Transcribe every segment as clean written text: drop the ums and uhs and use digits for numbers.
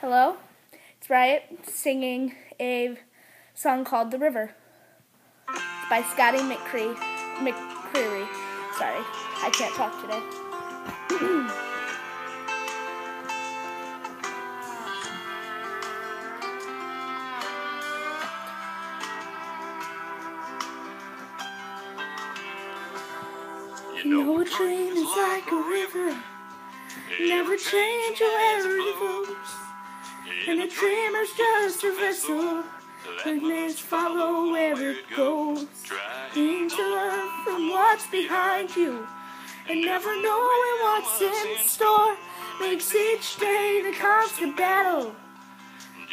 Hello, it's Riot singing a song called The River. It's by Scotty McCreery. Sorry, I can't talk today. You know a dream is like a river, never change where it flows. And a dreamer's just a vessel, that must follow where it goes. Trying to learn from what's behind you, and never knowing what's in store, makes each day the constant battle,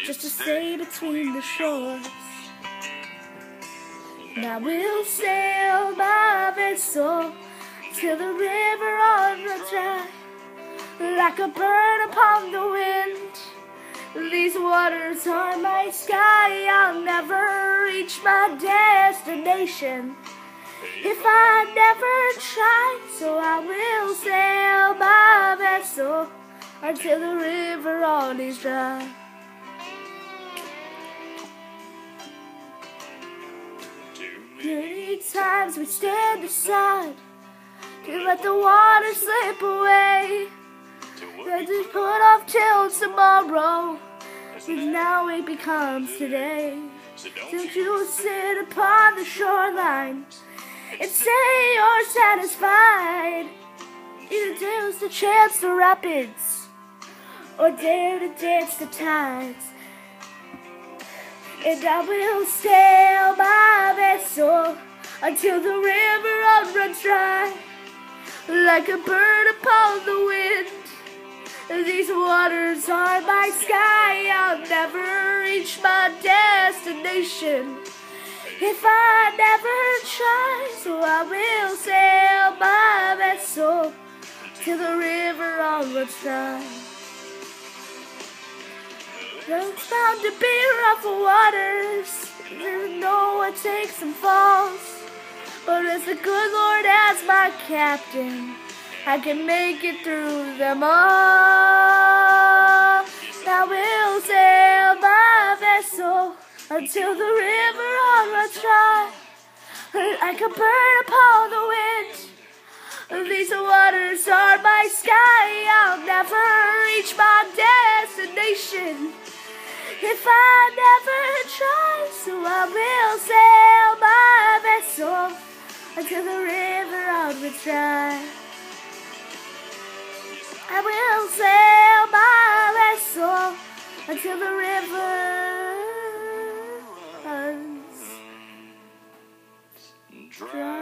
just to stay between the shores. And I will sail my vessel till the river runs dry, like a bird upon the wind. These waters are my sky, I'll never reach my destination if I never try. So I will sail my vessel until the river all is dry. Many times we stand aside to let the water slip away, and to put off till tomorrow, but now it becomes today. Don't you sit upon the shoreline and say you're satisfied, either dare to chance the rapids or dare to dance the tides. And I will sail my vessel until the river runs dry, like a bird upon the wind. These waters are my sky, I'll never reach my destination if I never try. So I will sail my vessel till the river all runs dry. It's bound to be rough waters, there's no one takes and falls, but as the good Lord as my captain, I can make it through them all. I will sail my vessel until the river all runs dry, like a bird upon the wind. These waters are my sky, I'll never reach my destination if I never try. So I will sail my vessel until the river all runs dry. I will sail my vessel until the river runs dry.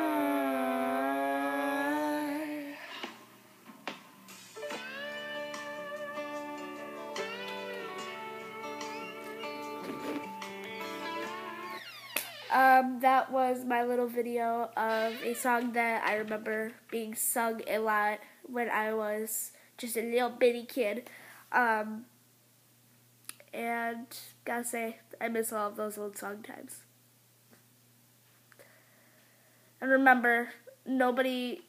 That was my little video of a song that I remember being sung a lot when I was just a little bitty kid. And gotta say, I miss all of those old song times. And remember, nobody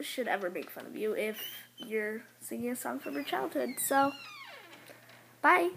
should ever make fun of you if you're singing a song from your childhood. So, bye.